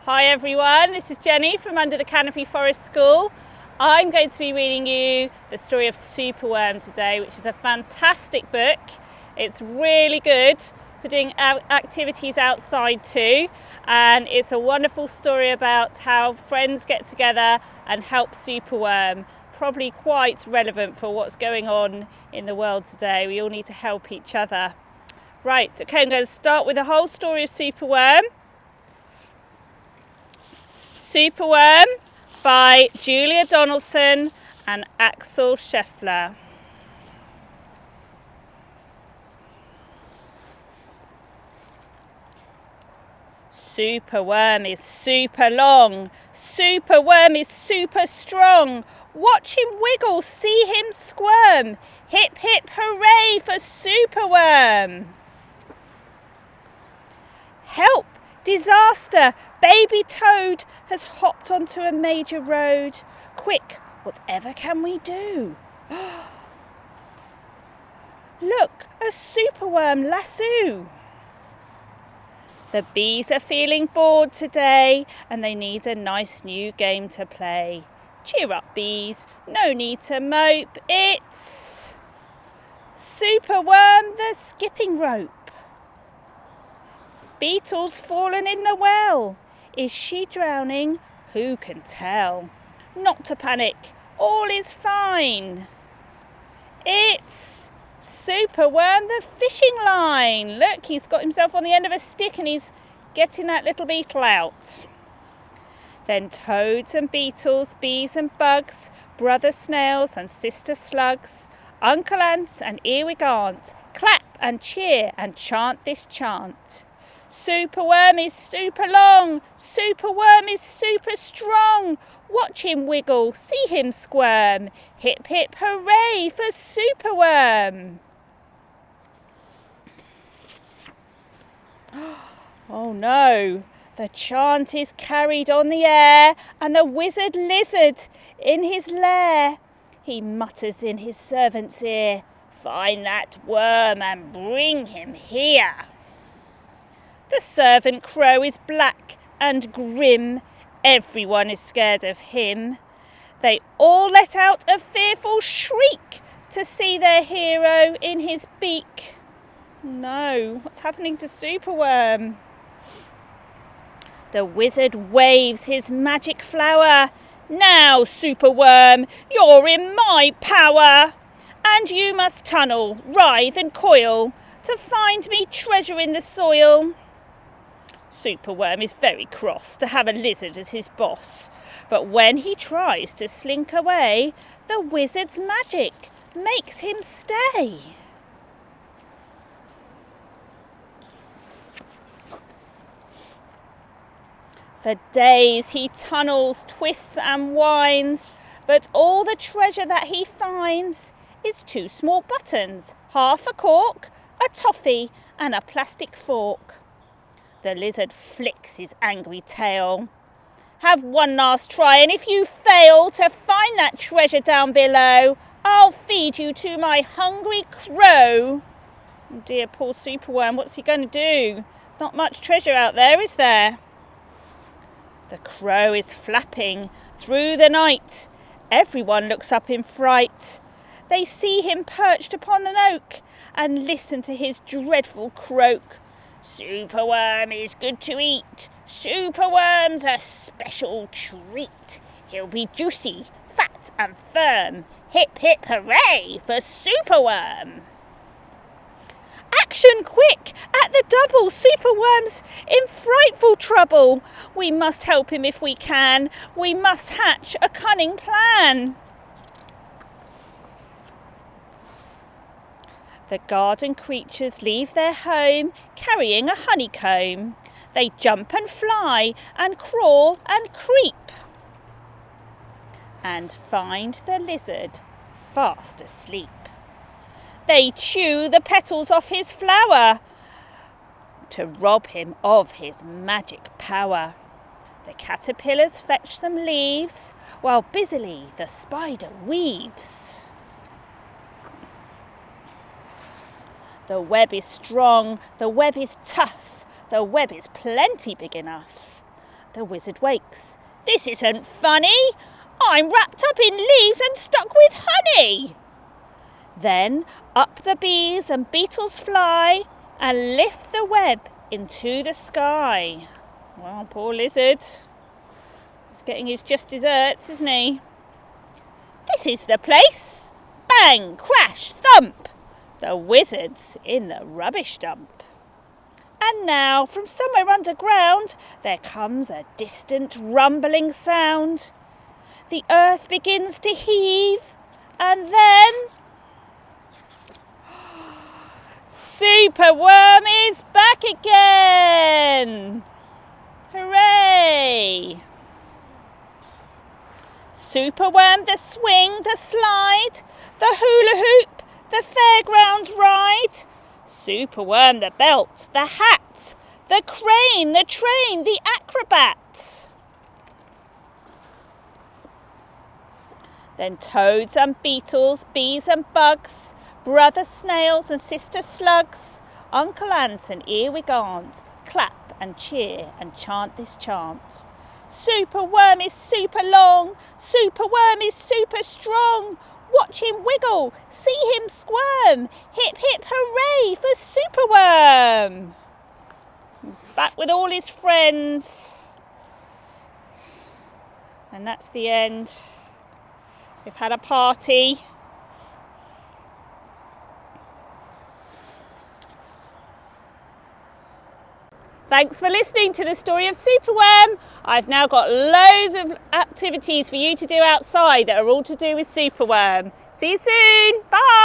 Hi everyone, this is Jenny from Under the Canopy Forest School. I'm going to be reading you the story of Superworm today, which is a fantastic book. It's really good for doing activities outside too, and it's a wonderful story about how friends get together and help Superworm. Probably quite relevant for what's going on in the world today. We all need to help each other. Right, okay, I'm going to start with the whole story of Superworm. Superworm by Julia Donaldson and Axel Scheffler. Superworm is super long. Superworm is super strong. Watch him wiggle, see him squirm. Hip hip hooray for Superworm. Help! Disaster! Baby Toad has hopped onto a major road. Quick, whatever can we do? Look, a Superworm lasso. The bees are feeling bored today and they need a nice new game to play. Cheer up, bees, no need to mope. It's Superworm the skipping rope. Beetle's fallen in the well. Is she drowning? Who can tell? Not to panic, all is fine. It's Superworm the fishing line. Look, he's got himself on the end of a stick and he's getting that little beetle out. Then toads and beetles, bees and bugs, brother snails and sister slugs, uncle ants and earwig aunt, clap and cheer and chant this chant. Superworm is super long, Superworm is super strong. Watch him wiggle, see him squirm. Hip hip hooray for Superworm. Oh no, the chant is carried on the air and the wizard lizard in his lair. He mutters in his servant's ear, find that worm and bring him here. The servant crow is black and grim. Everyone is scared of him. They all let out a fearful shriek to see their hero in his beak. No, what's happening to Superworm? The wizard waves his magic flower. Now, Superworm, you're in my power. And you must tunnel, writhe and coil to find me treasure in the soil. Superworm is very cross to have a lizard as his boss, but when he tries to slink away, the wizard's magic makes him stay. For days he tunnels, twists and winds, but all the treasure that he finds is 2 small buttons, half a cork, a toffee and a plastic fork. The lizard flicks his angry tail. Have one last try, and if you fail to find that treasure down below, I'll feed you to my hungry crow. Oh dear, poor Superworm, what's he going to do? Not much treasure out there, is there? The crow is flapping through the night. Everyone looks up in fright. They see him perched upon an oak and listen to his dreadful croak. Superworm is good to eat. Superworm's a special treat. He'll be juicy, fat and firm. Hip hip hooray for Superworm. Action quick! At the double! Superworm's in frightful trouble. We must help him if we can. We must hatch a cunning plan. The garden creatures leave their home carrying a honeycomb. They jump and fly and crawl and creep and find the lizard fast asleep. They chew the petals off his flower to rob him of his magic power. The caterpillars fetch them leaves while busily the spider weaves. The web is strong, the web is tough, the web is plenty big enough. The wizard wakes. This isn't funny. I'm wrapped up in leaves and stuck with honey. Then up the bees and beetles fly and lift the web into the sky. Well, poor lizard. He's getting his just desserts, isn't he? This is the place. Bang, crash, thump. The wizard's in the rubbish dump. And now, from somewhere underground, there comes a distant rumbling sound. The earth begins to heave, and then... Superworm is back again! Hooray! Superworm, the swing, the slide, the hula hoop, the fairground ride. Superworm, the belt, the hat, the crane, the train, the acrobat. Then toads and beetles, bees and bugs, brother snails and sister slugs, Uncle Ant and Earwig Aunt, clap and cheer and chant this chant. Superworm is super long, Superworm is super strong. Watch him wiggle, see him squirm. Hip hip hooray for Superworm. He's back with all his friends. And that's the end. We've had a party. Thanks for listening to the story of Superworm. I've now got loads of activities for you to do outside that are all to do with Superworm. See you soon. Bye.